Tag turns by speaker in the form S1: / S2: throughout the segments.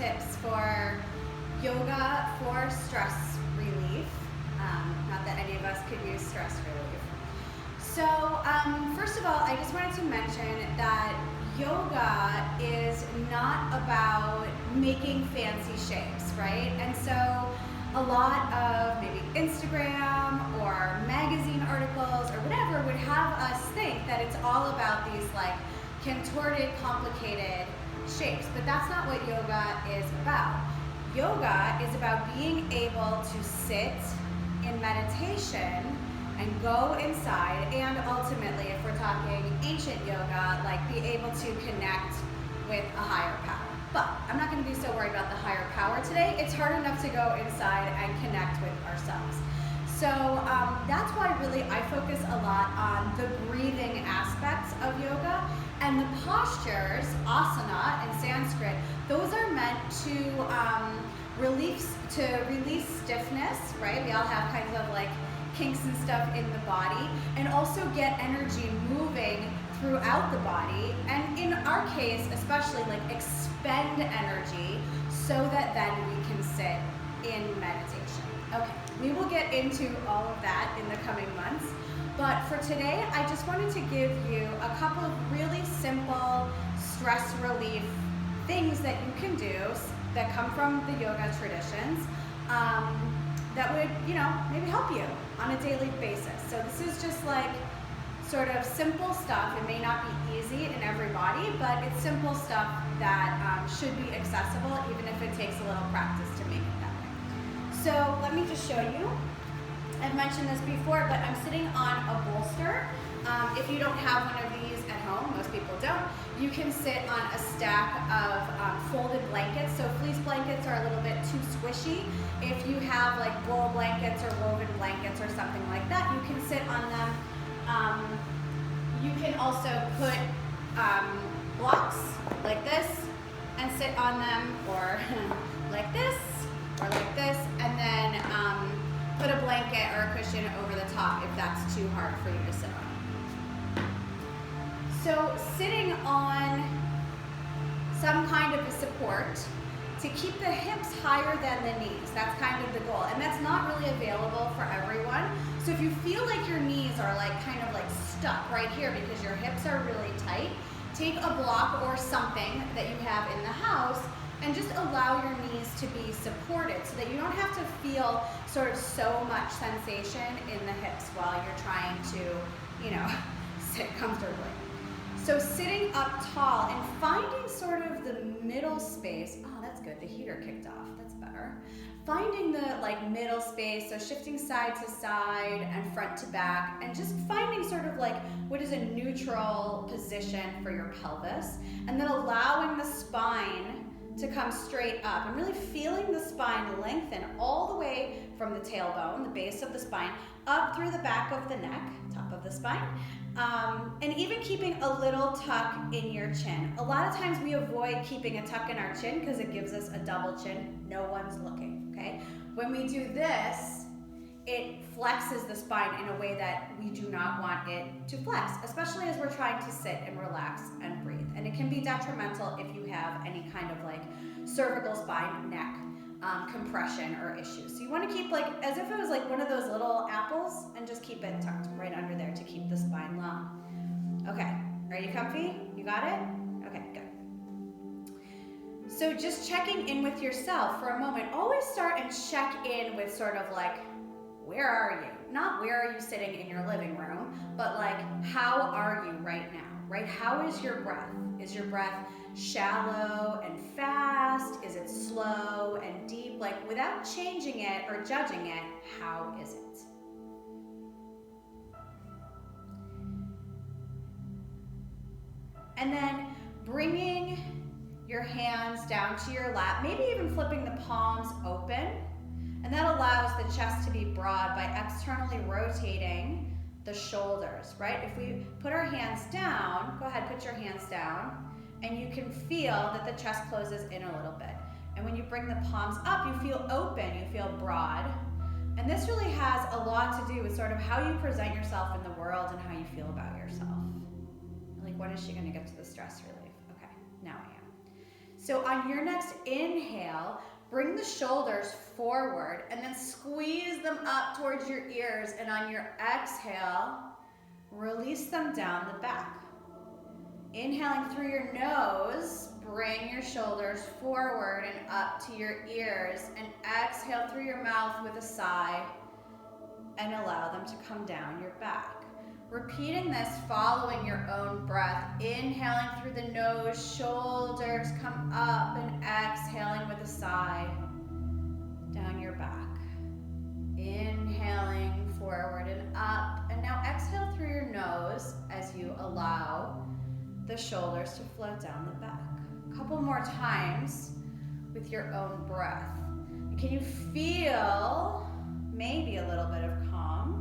S1: tips for yoga for stress relief. Not that any of us could use stress relief. So first of all, I just wanted to mention that yoga is not about making fancy shapes, right? And so a lot of maybe Instagram or magazine articles or whatever would have us think that it's all about these like contorted, complicated shapes, but that's not what yoga is about. Yoga is about being able to sit in meditation and go inside, and ultimately, if we're talking ancient yoga, like be able to connect with a higher power. But I'm not going to be so worried about the higher power today. It's hard enough to go inside and connect with ourselves. So that's why really I focus a lot on the breathing aspects of yoga, and the postures, asana in Sanskrit, those are meant to release stiffness, right? We all have kinds of like kinks and stuff in the body, and also get energy moving throughout the body, and in our case especially like expend energy so that then we can sit in meditation. Okay, we will get into all of that in the coming months, but for today I just wanted to give you a couple of really simple stress relief things that you can do that come from the yoga traditions that would, maybe help you on a daily basis. So this is just like sort of simple stuff. It may not be easy in every body, but it's simple stuff that should be accessible, even if it takes a little practice to make it that way. So let me just show you. I've mentioned this before, but I'm sitting on a bolster. If you don't have one of these at home, most people don't, you can sit on a stack of folded blankets. So fleece blankets are a little bit too squishy. If you have like wool blankets or woven blankets or something like that, you can sit on them. You can also put blocks like this and sit on them, or like this, or like this, and then put a blanket or a cushion over the top if that's too hard for you to sit on. So sitting on some kind of a support to keep the hips higher than the knees, that's kind of the goal, and that's not really available for everyone. So if you feel like your knees are like kind of like stuck right here because your hips are really tight, take a block or something that you have in the house and just allow your knees to be supported so that you don't have to feel sort of so much sensation in the hips while you're trying to, sit comfortably. So sitting up tall and finding sort of the middle space. Oh, that's good, the heater kicked off, that's better. Finding the like middle space, so shifting side to side and front to back, and just finding sort of like what is a neutral position for your pelvis, and then allowing the spine to come straight up and really feeling the spine lengthen all the way from the tailbone, the base of the spine, up through the back of the neck, top of the spine, and even keeping a little tuck in your chin. A lot of times we avoid keeping a tuck in our chin because it gives us a double chin. No one's looking, okay? When we do this, it flexes the spine in a way that we do not want it to flex, especially as we're trying to sit and relax and breathe. And it can be detrimental if you have any kind of like cervical spine, neck, compression or issues. So you want to keep like, as if it was like one of those little apples, and just keep it tucked right under there to keep the spine long. Okay, are you comfy? You got it? Okay, good. So just checking in with yourself for a moment. Always start and check in with sort of like, where are you? Not where are you sitting in your living room, but like, how are you right now, right? How is your breath? Is your breath shallow and fast? Is it slow and deep? Like, without changing it or judging it, how is it? And then bringing your hands down to your lap, maybe even flipping the palms open. And that allows the chest to be broad by externally rotating the shoulders, right? If we put our hands down, go ahead, put your hands down, and you can feel that the chest closes in a little bit. And when you bring the palms up, you feel open, you feel broad. And this really has a lot to do with sort of how you present yourself in the world and how you feel about yourself. Like, when is she gonna get to the stress relief? Okay, now I am. So on your next inhale, bring the shoulders forward and then squeeze them up towards your ears. And on your exhale, release them down the back. Inhaling through your nose, bring your shoulders forward and up to your ears. And exhale through your mouth with a sigh and allow them to come down your back. Repeating this, following your own breath. Inhaling through the nose, shoulders come up, and exhaling with a sigh down your back. Inhaling forward and up, and now exhale through your nose as you allow the shoulders to float down the back. A couple more times with your own breath. Can you feel maybe a little bit of calm?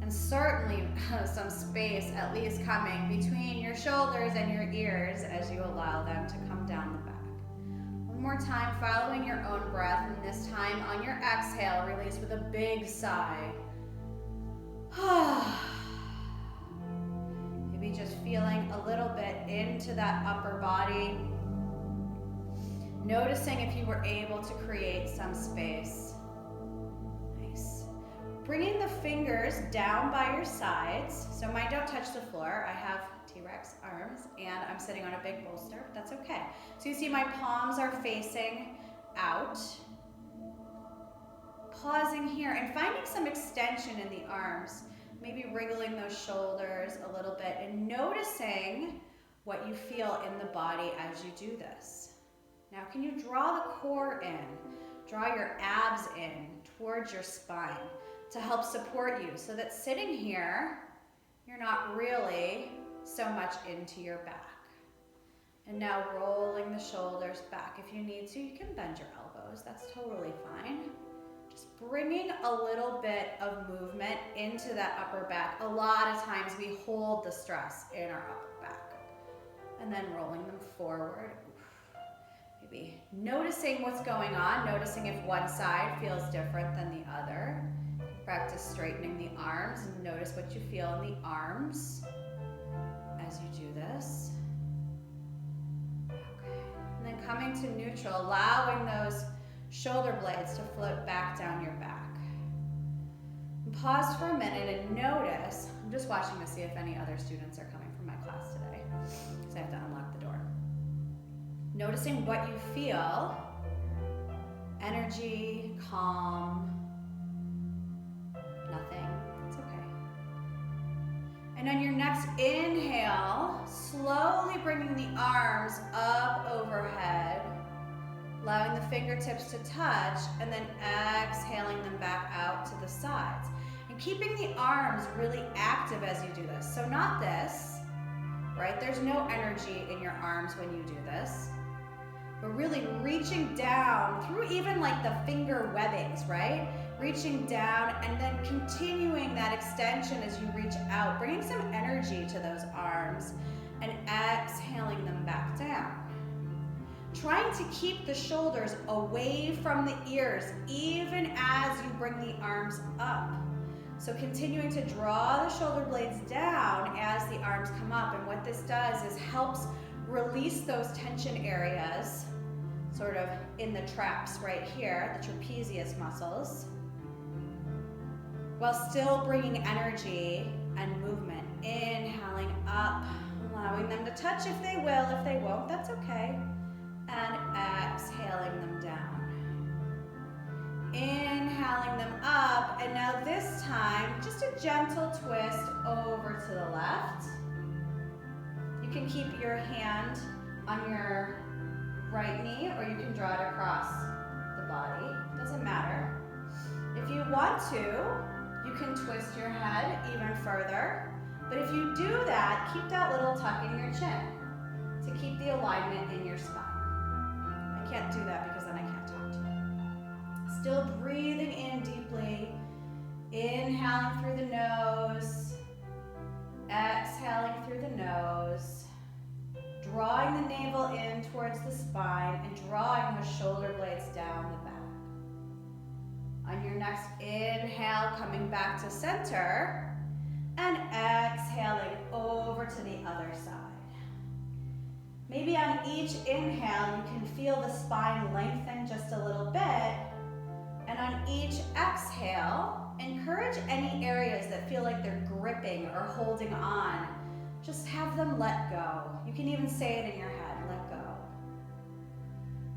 S1: And certainly some space at least coming between your shoulders and your ears as you allow them to come down the back. One more time, following your own breath, and this time on your exhale, release with a big sigh. Maybe just feeling a little bit into that upper body. Noticing if you were able to create some space. Nice. Bringing the fingers down by your sides. So mine don't touch the floor. I have T-Rex arms and I'm sitting on a big bolster, but that's okay. So you see my palms are facing out. Pausing here and finding some extension in the arms. Maybe wriggling those shoulders a little bit and noticing what you feel in the body as you do this. Now, can you draw the core in? Draw your abs in towards your spine to help support you so that sitting here, you're not really so much into your back. And now rolling the shoulders back. If you need to, you can bend your elbows. That's totally fine. Just bringing a little bit of movement into that upper back. A lot of times we hold the stress in our upper back. And then rolling them forward. Maybe noticing what's going on, noticing if one side feels different than the other. Practice straightening the arms and notice what you feel in the arms as you do this. Okay. And then coming to neutral, allowing those shoulder blades to float back down your back. And pause for a minute and notice, I'm just watching to see if any other students are coming from my class today, because I have to unlock the door. Noticing what you feel, energy, calm, nothing, it's okay. And on your next inhale, slowly bringing the arms up overhead, allowing the fingertips to touch, and then exhaling them back out to the sides. And keeping the arms really active as you do this. So not this, right? There's no energy in your arms when you do this. But really reaching down through even like the finger webbings, right? Reaching down and then continuing that extension as you reach out, bringing some energy to those arms and exhaling them back down. Trying to keep the shoulders away from the ears even as you bring the arms up. So continuing to draw the shoulder blades down as the arms come up. And what this does is helps release those tension areas sort of in the traps right here, the trapezius muscles, while still bringing energy and movement. Inhaling up, allowing them to touch if they will. If they won't, that's okay. And exhaling them down. Inhaling them up, and now this time, just a gentle twist over to the left. You can keep your hand on your right knee, or you can draw it across the body. Doesn't matter. If you want to, you can twist your head even further. But if you do that, keep that little tuck in your chin to keep the alignment in your spine. I can't do that because then I can't talk to you. Still breathing in deeply. Inhaling through the nose. Exhaling through the nose. Drawing the navel in towards the spine and drawing the shoulder blades down the back. On your next inhale, coming back to center and exhaling over to the other side. Maybe on on each inhale, you can feel the spine lengthen just a little bit. And on each exhale, encourage any areas that feel like they're gripping or holding on. Just have them let go. You can even say it in your head, let go.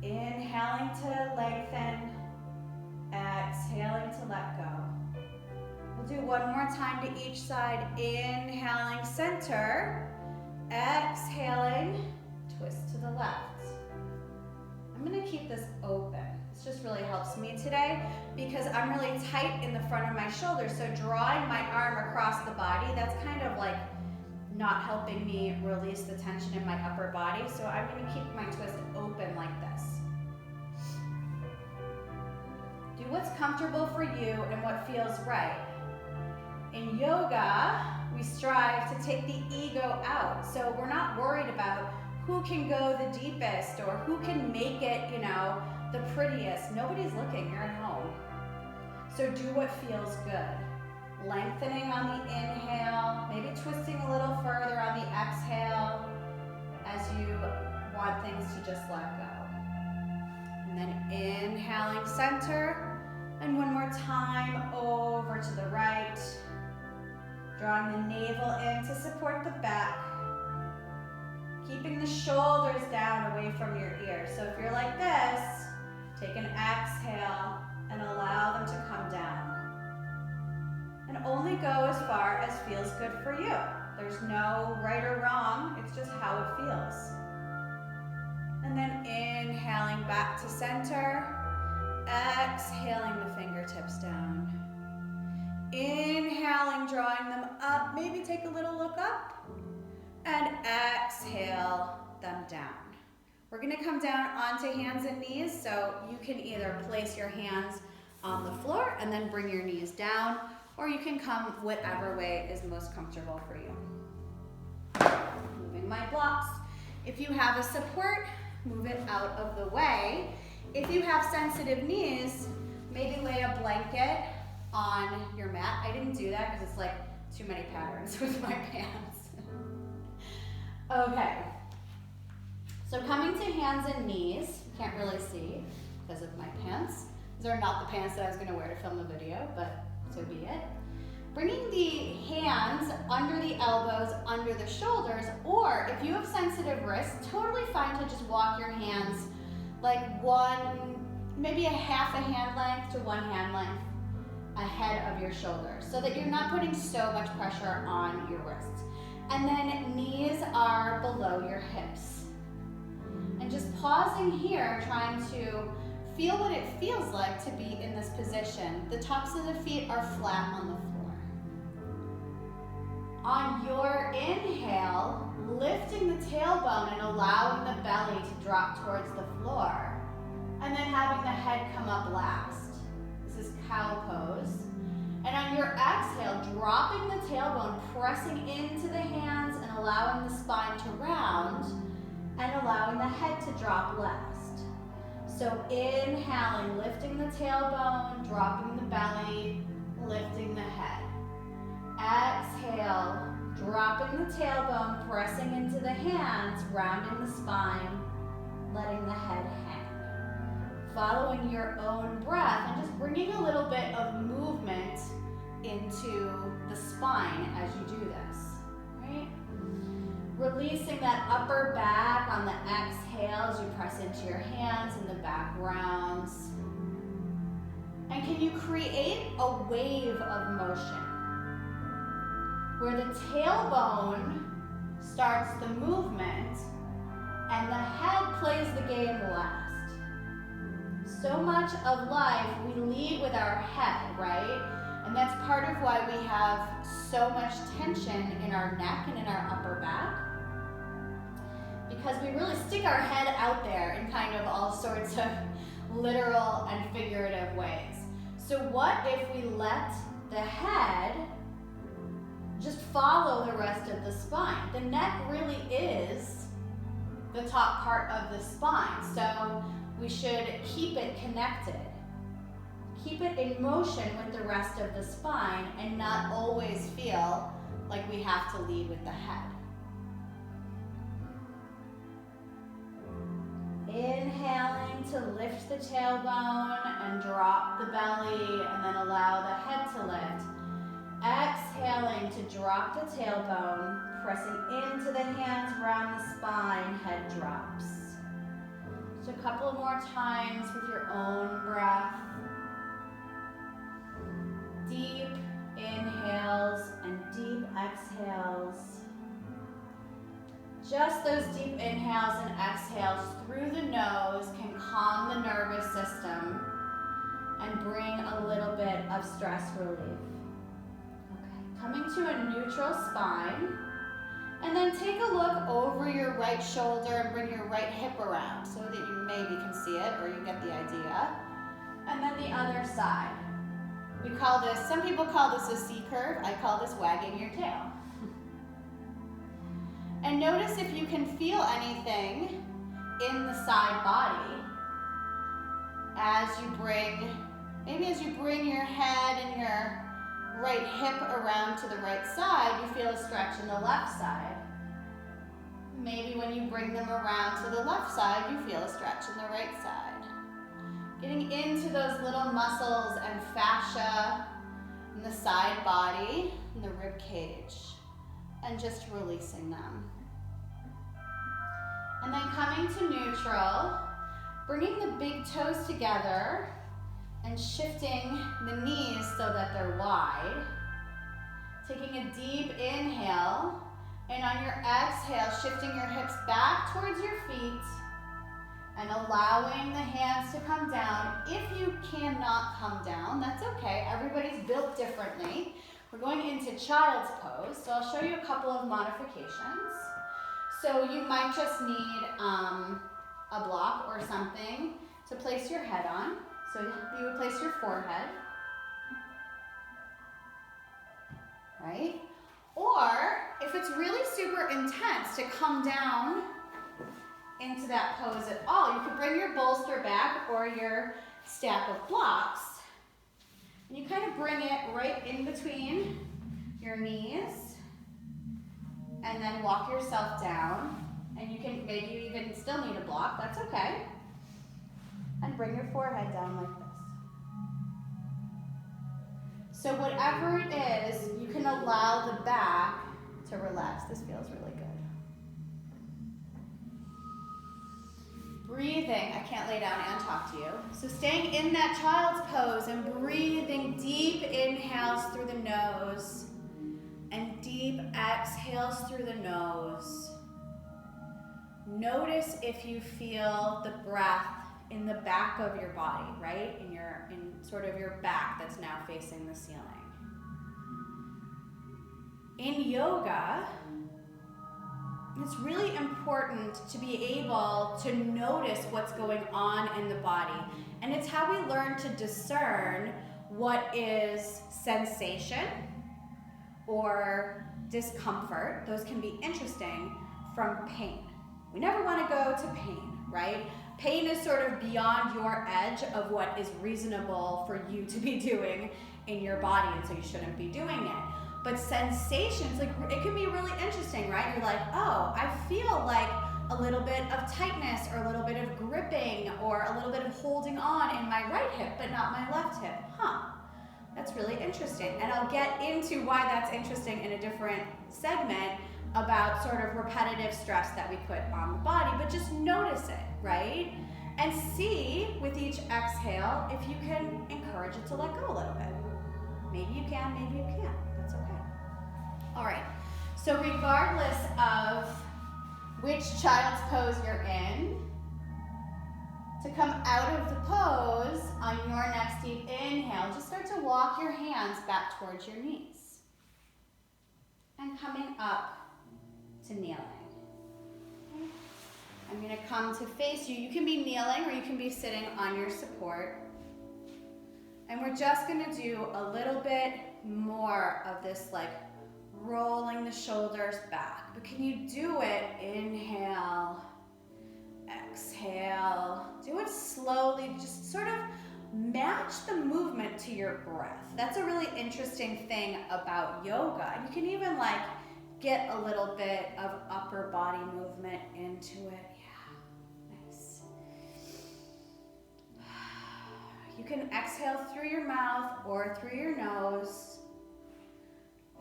S1: Inhaling to lengthen, exhaling to let go. We'll do one more time to each side. Inhaling, center. Exhaling, twist to the left. I'm gonna keep this open. This just really helps me today because I'm really tight in the front of my shoulders. So drawing my arm across the body, that's kind of like not helping me release the tension in my upper body. So I'm gonna keep my twist open like this. Do what's comfortable for you and what feels right. In yoga, we strive to take the ego out. So we're not worried about who can go the deepest or who can make it, the prettiest. Nobody's looking, you're at home. So do what feels good. Lengthening on the inhale, maybe twisting a little further on the exhale as you want things to just let go. And then inhaling, center. And one more time, over to the right. Drawing the navel in to support the back. Keeping the shoulders down away from your ears. So if you're like this, take an exhale and allow them to come down. And only go as far as feels good for you. There's no right or wrong, it's just how it feels. And then inhaling back to center. Exhaling the fingertips down. Inhaling, drawing them up. Maybe take a little look up. And exhale them down. We're gonna come down onto hands and knees, so you can either place your hands on the floor and then bring your knees down, or you can come whatever way is most comfortable for you. Moving my blocks. If you have a support, move it out of the way. If you have sensitive knees, maybe lay a blanket on your mat. I didn't do that because it's like too many patterns with my pants. Okay, so coming to hands and knees, you can't really see because of my pants. These are not the pants that I was gonna wear to film the video, but so be it. Bringing the hands under the elbows, under the shoulders, or if you have sensitive wrists, totally fine to just walk your hands like maybe a half a hand length to 1 hand length ahead of your shoulders so that you're not putting so much pressure on your wrists. And then knees are below your hips. And just pausing here, trying to feel what it feels like to be in this position. The tops of the feet are flat on the floor. On your inhale, lifting the tailbone and allowing the belly to drop towards the floor. And then having the head come up last. This is cow pose. And on your exhale, dropping the tailbone, pressing into the hands and allowing the spine to round and allowing the head to drop last. So inhaling, lifting the tailbone, dropping the belly, lifting the head. Exhale, dropping the tailbone, pressing into the hands, rounding the spine, letting the head hang. Following your own breath and just bringing a little bit of movement into the spine as you do this, right? Releasing that upper back on the exhale as you press into your hands and the back rounds. And can you create a wave of motion where the tailbone starts the movement and the head plays the game last? So much of life, we lead with our head, right? And that's part of why we have so much tension in our neck and in our upper back. Because we really stick our head out there in kind of all sorts of literal and figurative ways. So what if we let the head just follow the rest of the spine? The neck really is the top part of the spine. So we should keep it connected. Keep it in motion with the rest of the spine and not always feel like we have to lead with the head. lift the tailbone and drop the belly, and then allow the head to lift. Exhaling to drop the tailbone, pressing into the hands around the spine, head drops. Just a couple more times with your own breath. Deep inhales and deep exhales. Just those deep inhales and exhales through the nose can calm the nervous system and bring a little bit of stress relief. Okay, coming to a neutral spine, and then take a look over your right shoulder and bring your right hip around so that you maybe can see it or you get the idea. And then the other side. We call this, some people call this a C curve, I call this wagging your tail. And notice if you can feel anything in the side body as you bring, maybe as you bring your head and your right hip around to the right side, you feel a stretch in the left side. Maybe when you bring them around to the left side, you feel a stretch in the right side. Getting into those little muscles and fascia in the side body, in the rib cage, and just releasing them. And then coming to neutral, bringing the big toes together and shifting the knees so that they're wide. Taking a deep inhale, and on your exhale, shifting your hips back towards your feet and allowing the hands to come down. If you cannot come down, that's okay. Everybody's built differently. We're going into child's pose, so I'll show you a couple of modifications. So you might just need a block or something to place your head on. So you would place your forehead, right? Or if it's really super intense to come down into that pose at all, you could bring your bolster back or your stack of blocks. And you kind of bring it right in between your knees and then walk yourself down. And you can, maybe you even still need a block, that's okay. And bring your forehead down like this. So whatever it is, you can allow the back to relax. This feels really good. Breathing, I can't lay down and talk to you. So staying in that child's pose and breathing deep inhales through the nose and deep exhales through the nose. Notice if you feel the breath in the back of your body, right? In sort of your back that's now facing the ceiling. In yoga, it's really important to be able to notice what's going on in the body. And it's how we learn to discern what is sensation or discomfort. Those can be interesting from pain. We never want to go to pain, right? Pain is sort of beyond your edge of what is reasonable for you to be doing in your body, and so you shouldn't be doing it. But sensations, like it can be really interesting, right? You're like, oh, I feel like a little bit of tightness or a little bit of gripping or a little bit of holding on in my right hip, but not my left hip. Huh, that's really interesting. And I'll get into why that's interesting in a different segment about sort of repetitive stress that we put on the body, but just notice it, right? And see with each exhale if you can encourage it to let go a little bit. Maybe you can, maybe you can't. That's okay. All right, so regardless of which child's pose you're in, to come out of the pose on your next deep inhale, just start to walk your hands back towards your knees. And coming up to kneeling. Okay. I'm going to come to face you. You can be kneeling or you can be sitting on your support. And we're just going to do a little bit more of this, like rolling the shoulders back. But can you do it? Inhale, exhale. Do it slowly. Just sort of match the movement to your breath. That's a really interesting thing about yoga. You can even like get a little bit of upper body movement into it. Yeah, nice. You can exhale through your mouth or through your nose.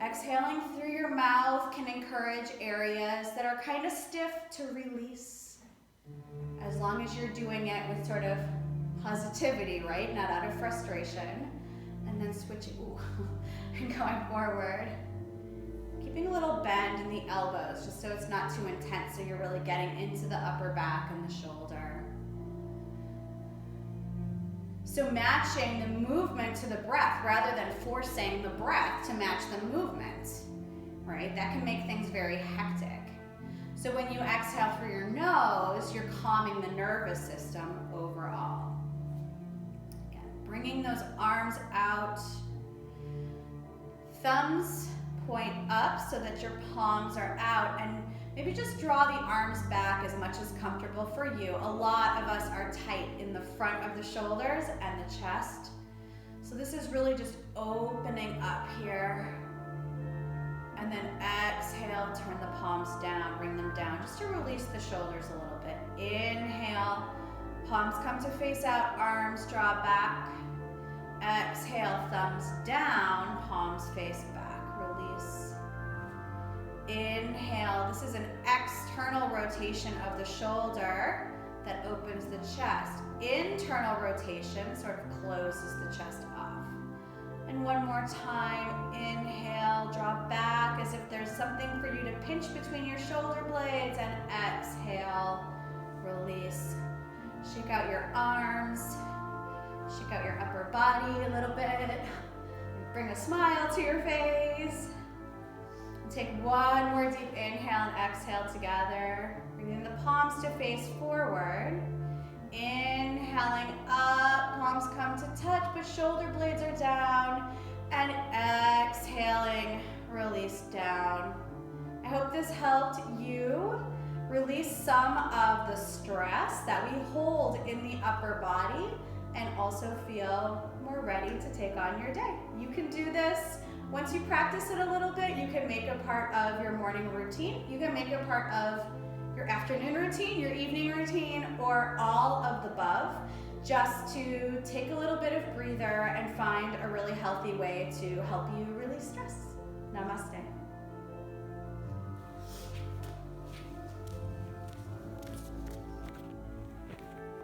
S1: Exhaling through your mouth can encourage areas that are kind of stiff to release, as long as you're doing it with sort of positivity, right? Not out of frustration. And then switching, and going forward. Keeping a little bend in the elbows, just so it's not too intense, so you're really getting into the upper back and the shoulder. So matching the movement to the breath rather than forcing the breath to match the movement, right? That can make things very hectic. So when you exhale through your nose, you're calming the nervous system overall. Again, bringing those arms out. Thumbs point up so that your palms are out, and maybe just draw the arms back as much as comfortable for you. A lot of us are tight in the front of the shoulders and the chest. So this is really just opening up here. And then exhale, turn the palms down, bring them down, just to release the shoulders a little bit. Inhale, palms come to face out, arms draw back. Exhale, thumbs down, palms face back, release. Inhale, this is an external rotation of the shoulder that opens the chest. Internal rotation sort of closes the chest off. And one more time, inhale, draw back as if there's something for you to pinch between your shoulder blades, and exhale, release. Shake out your arms, shake out your upper body a little bit. Bring a smile to your face. Take one more deep inhale and exhale together. Bringing the palms to face forward. Inhaling up, palms come to touch, but shoulder blades are down. And exhaling, release down. I hope this helped you release some of the stress that we hold in the upper body and also feel more ready to take on your day. You can do this. Once you practice it a little bit, you can make it part of your morning routine. You can make it part of your afternoon routine, your evening routine, or all of the above, just to take a little bit of breather and find a really healthy way to help you release stress. Namaste.